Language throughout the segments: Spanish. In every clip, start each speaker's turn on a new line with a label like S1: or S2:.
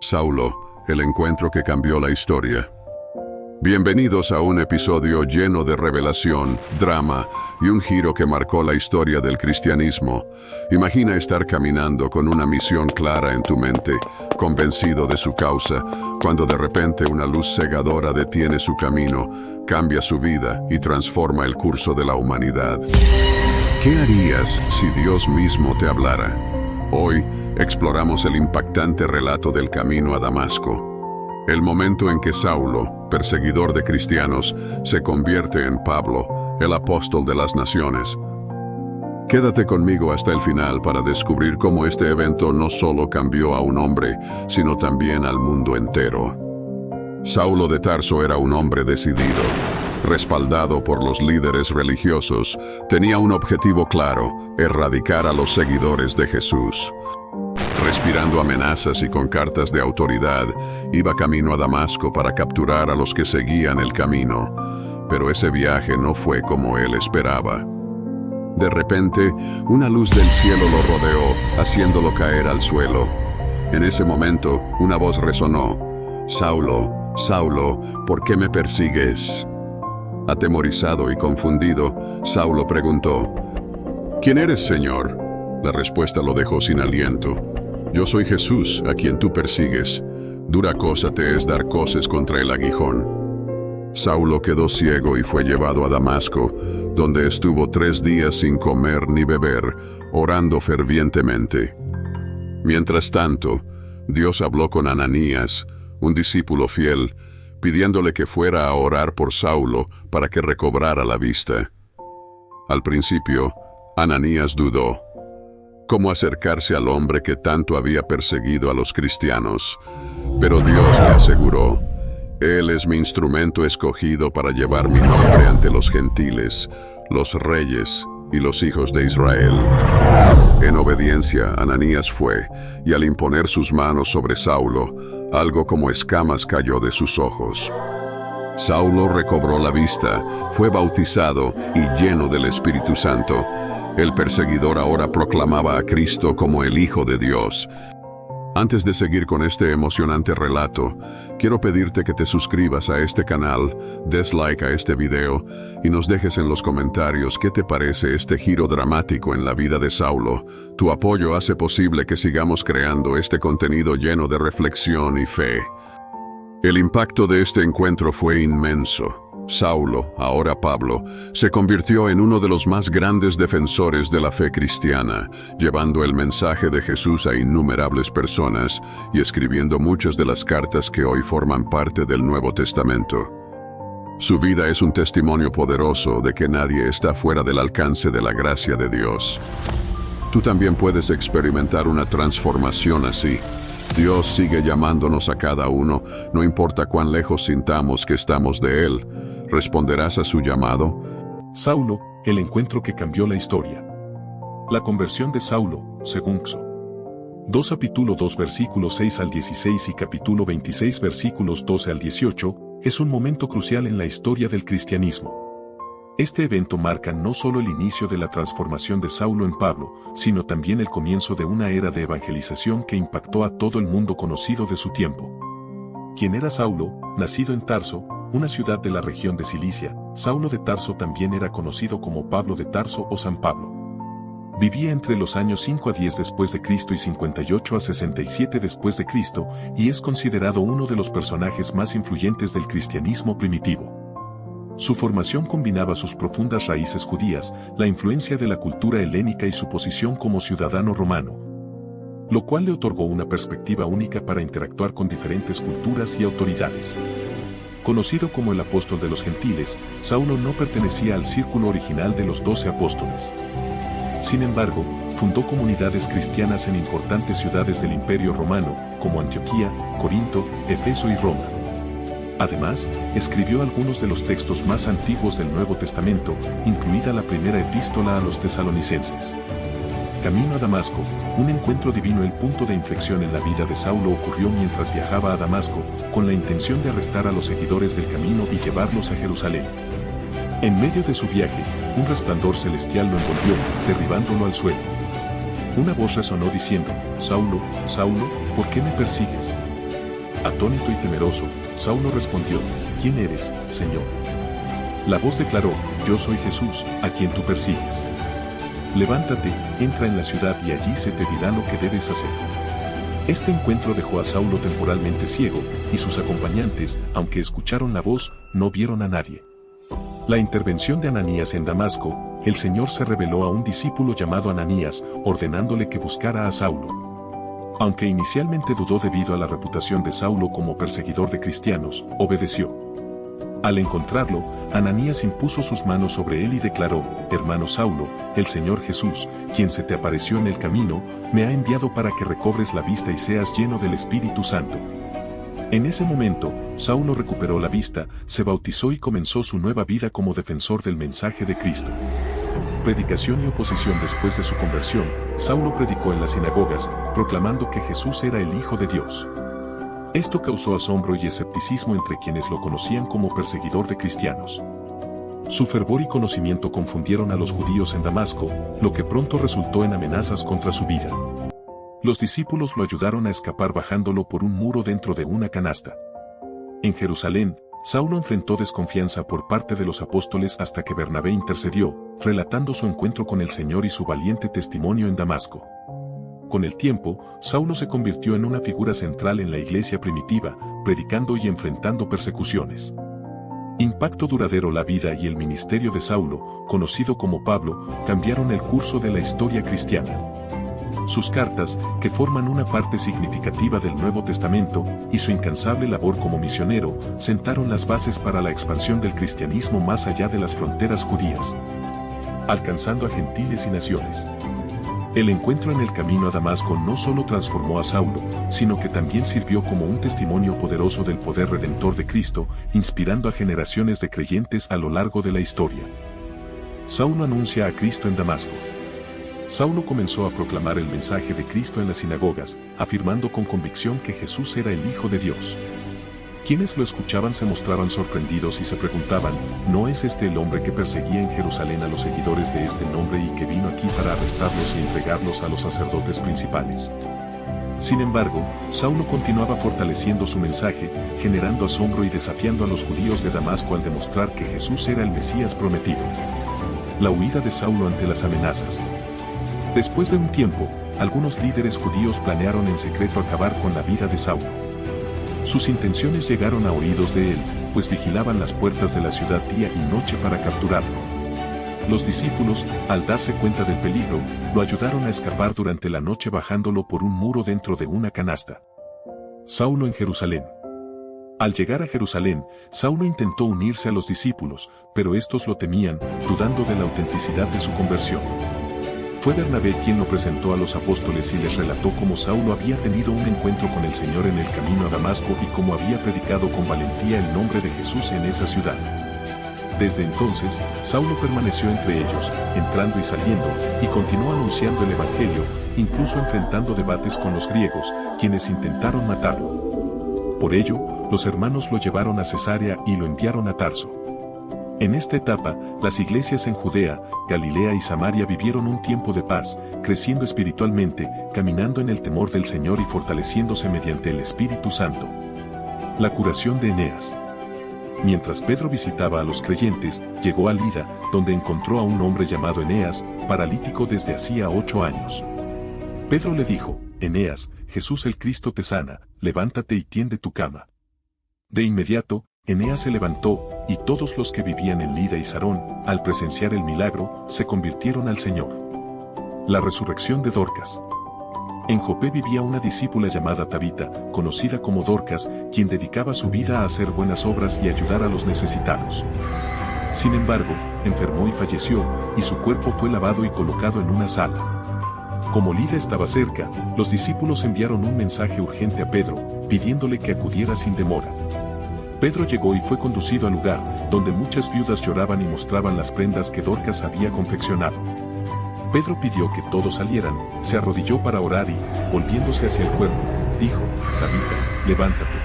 S1: Saulo, el encuentro que cambió la historia. Bienvenidos a un episodio lleno de revelación, drama y un giro que marcó la historia del cristianismo. Imagina estar caminando con una misión clara en tu mente, convencido de su causa, cuando de repente una luz cegadora detiene su camino, cambia su vida y transforma el curso de la humanidad. ¿Qué harías si Dios mismo te hablara? Hoy exploramos el impactante relato del camino a Damasco. El momento en que Saulo, perseguidor de cristianos, se convierte en Pablo, el apóstol de las naciones. Quédate conmigo hasta el final para descubrir cómo este evento no solo cambió a un hombre, sino también al mundo entero. Saulo de Tarso era un hombre decidido. Respaldado por los líderes religiosos, tenía un objetivo claro: erradicar a los seguidores de Jesús. Respirando amenazas y con cartas de autoridad, iba camino a Damasco para capturar a los que seguían el camino. Pero ese viaje no fue como él esperaba. De repente, una luz del cielo lo rodeó, haciéndolo caer al suelo. En ese momento, una voz resonó: «Saulo, Saulo, ¿por qué me persigues?». Atemorizado y confundido, Saulo preguntó: «¿Quién eres, Señor?». La respuesta lo dejó sin aliento: «Yo soy Jesús, a quien tú persigues. Dura cosa te es dar coces contra el aguijón». Saulo quedó ciego y fue llevado a Damasco, donde estuvo 3 días sin comer ni beber, orando fervientemente. Mientras tanto, Dios habló con Ananías, un discípulo fiel, pidiéndole que fuera a orar por Saulo para que recobrara la vista. Al principio, Ananías dudó. ¿Cómo acercarse al hombre que tanto había perseguido a los cristianos? Pero Dios le aseguró: «Él es mi instrumento escogido para llevar mi nombre ante los gentiles, los reyes y los hijos de Israel». En obediencia, Ananías fue, y al imponer sus manos sobre Saulo, algo como escamas cayó de sus ojos. Saulo recobró la vista, fue bautizado y lleno del Espíritu Santo. El perseguidor ahora proclamaba a Cristo como el Hijo de Dios. Antes de seguir con este emocionante relato, quiero pedirte que te suscribas a este canal, des like a este video y nos dejes en los comentarios qué te parece este giro dramático en la vida de Saulo. Tu apoyo hace posible que sigamos creando este contenido lleno de reflexión y fe. El impacto de este encuentro fue inmenso. Saulo, ahora Pablo, se convirtió en uno de los más grandes defensores de la fe cristiana, llevando el mensaje de Jesús a innumerables personas y escribiendo muchas de las cartas que hoy forman parte del Nuevo Testamento. Su vida es un testimonio poderoso de que nadie está fuera del alcance de la gracia de Dios. Tú también puedes experimentar una transformación así. Dios sigue llamándonos a cada uno, no importa cuán lejos sintamos que estamos de Él. ¿Responderás a su llamado?
S2: Saulo, el encuentro que cambió la historia. La conversión de Saulo, según Xo. 2 capítulo 2 versículos 6 al 16 y capítulo 26 versículos 12 al 18, es un momento crucial en la historia del cristianismo. Este evento marca no solo el inicio de la transformación de Saulo en Pablo, sino también el comienzo de una era de evangelización que impactó a todo el mundo conocido de su tiempo. ¿Quién era Saulo? Nacido en Tarso, una ciudad de la región de Cilicia, Saulo de Tarso también era conocido como Pablo de Tarso o San Pablo. Vivía entre los años 5 a 10 después de Cristo y 58 a 67 después de Cristo, y es considerado uno de los personajes más influyentes del cristianismo primitivo. Su formación combinaba sus profundas raíces judías, la influencia de la cultura helénica y su posición como ciudadano romano, lo cual le otorgó una perspectiva única para interactuar con diferentes culturas y autoridades. Conocido como el apóstol de los gentiles, Saulo no pertenecía al círculo original de los 12 apóstoles. Sin embargo, fundó comunidades cristianas en importantes ciudades del Imperio Romano, como Antioquía, Corinto, Éfeso y Roma. Además, escribió algunos de los textos más antiguos del Nuevo Testamento, incluida la primera epístola a los tesalonicenses. Camino a Damasco, un encuentro divino. El punto de inflexión en la vida de Saulo ocurrió mientras viajaba a Damasco, con la intención de arrestar a los seguidores del camino y llevarlos a Jerusalén. En medio de su viaje, un resplandor celestial lo envolvió, derribándolo al suelo. Una voz resonó diciendo: «Saulo, Saulo, ¿por qué me persigues?». Atónito y temeroso, Saulo respondió: ¿Quién eres, Señor? La voz declaró: Yo soy Jesús, a quien tú persigues. Levántate, entra en la ciudad y allí se te dirá lo que debes hacer. Este encuentro dejó a Saulo temporalmente ciego, y sus acompañantes, aunque escucharon la voz, no vieron a nadie. La intervención de Ananías en Damasco, el Señor se reveló a un discípulo llamado Ananías, ordenándole que buscara a Saulo. Aunque inicialmente dudó debido a la reputación de Saulo como perseguidor de cristianos, obedeció. Al encontrarlo, Ananías impuso sus manos sobre él y declaró: Hermano Saulo, el Señor Jesús, quien se te apareció en el camino, me ha enviado para que recobres la vista y seas lleno del Espíritu Santo. En ese momento, Saulo recuperó la vista, se bautizó y comenzó su nueva vida como defensor del mensaje de Cristo. Predicación y oposición. Después de su conversión, Saulo predicó en las sinagogas, proclamando que Jesús era el Hijo de Dios. Esto causó asombro y escepticismo entre quienes lo conocían como perseguidor de cristianos. Su fervor y conocimiento confundieron a los judíos en Damasco, lo que pronto resultó en amenazas contra su vida. Los discípulos lo ayudaron a escapar bajándolo por un muro dentro de una canasta. En Jerusalén, Saulo enfrentó desconfianza por parte de los apóstoles hasta que Bernabé intercedió, relatando su encuentro con el Señor y su valiente testimonio en Damasco. Con el tiempo, Saulo se convirtió en una figura central en la iglesia primitiva, predicando y enfrentando persecuciones. Impacto duradero. La vida y el ministerio de Saulo, conocido como Pablo, cambiaron el curso de la historia cristiana. Sus cartas, que forman una parte significativa del Nuevo Testamento, y su incansable labor como misionero, sentaron las bases para la expansión del cristianismo más allá de las fronteras judías, alcanzando a gentiles y naciones. El encuentro en el camino a Damasco no solo transformó a Saulo, sino que también sirvió como un testimonio poderoso del poder redentor de Cristo, inspirando a generaciones de creyentes a lo largo de la historia. Saulo anuncia a Cristo en Damasco. Saulo comenzó a proclamar el mensaje de Cristo en las sinagogas, afirmando con convicción que Jesús era el Hijo de Dios. Quienes lo escuchaban se mostraban sorprendidos y se preguntaban: ¿no es este el hombre que perseguía en Jerusalén a los seguidores de este nombre y que vino aquí para arrestarlos y entregarlos a los sacerdotes principales? Sin embargo, Saulo continuaba fortaleciendo su mensaje, generando asombro y desafiando a los judíos de Damasco al demostrar que Jesús era el Mesías prometido. La huida de Saulo ante las amenazas. Después de un tiempo, algunos líderes judíos planearon en secreto acabar con la vida de Saulo. Sus intenciones llegaron a oídos de él, pues vigilaban las puertas de la ciudad día y noche para capturarlo. Los discípulos, al darse cuenta del peligro, lo ayudaron a escapar durante la noche bajándolo por un muro dentro de una canasta. Saulo en Jerusalén. Al llegar a Jerusalén, Saulo intentó unirse a los discípulos, pero estos lo temían, dudando de la autenticidad de su conversión. Fue Bernabé quien lo presentó a los apóstoles y les relató cómo Saulo había tenido un encuentro con el Señor en el camino a Damasco y cómo había predicado con valentía el nombre de Jesús en esa ciudad. Desde entonces, Saulo permaneció entre ellos, entrando y saliendo, y continuó anunciando el Evangelio, incluso enfrentando debates con los griegos, quienes intentaron matarlo. Por ello, los hermanos lo llevaron a Cesarea y lo enviaron a Tarso. En esta etapa, las iglesias en Judea, Galilea y Samaria vivieron un tiempo de paz, creciendo espiritualmente, caminando en el temor del Señor y fortaleciéndose mediante el Espíritu Santo. La curación de Eneas. Mientras Pedro visitaba a los creyentes, llegó a Lida, donde encontró a un hombre llamado Eneas, paralítico desde hacía 8 años. Pedro le dijo: Eneas, Jesús el Cristo te sana, levántate y tiende tu cama. De inmediato, Eneas se levantó, y todos los que vivían en Lida y Sarón, al presenciar el milagro, se convirtieron al Señor. La resurrección de Dorcas. En Jope vivía una discípula llamada Tabita, conocida como Dorcas, quien dedicaba su vida a hacer buenas obras y ayudar a los necesitados. Sin embargo, enfermó y falleció, y su cuerpo fue lavado y colocado en una sala. Como Lida estaba cerca, los discípulos enviaron un mensaje urgente a Pedro, pidiéndole que acudiera sin demora. Pedro llegó y fue conducido al lugar, donde muchas viudas lloraban y mostraban las prendas que Dorcas había confeccionado. Pedro pidió que todos salieran, se arrodilló para orar y, volviéndose hacia el cuerpo, dijo: Tabita, levántate.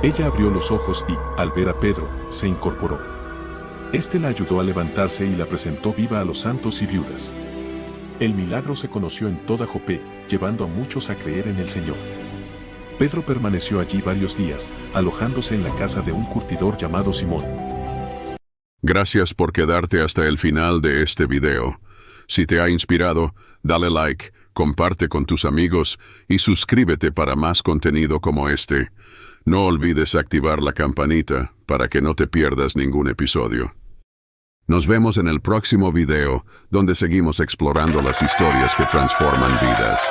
S2: Ella abrió los ojos y, al ver a Pedro, se incorporó. Este la ayudó a levantarse y la presentó viva a los santos y viudas. El milagro se conoció en toda Jope, llevando a muchos a creer en el Señor. Pedro permaneció allí varios días, alojándose en la casa de un curtidor llamado Simón.
S1: Gracias por quedarte hasta el final de este video. Si te ha inspirado, dale like, comparte con tus amigos y suscríbete para más contenido como este. No olvides activar la campanita para que no te pierdas ningún episodio. Nos vemos en el próximo video, donde seguimos explorando las historias que transforman vidas.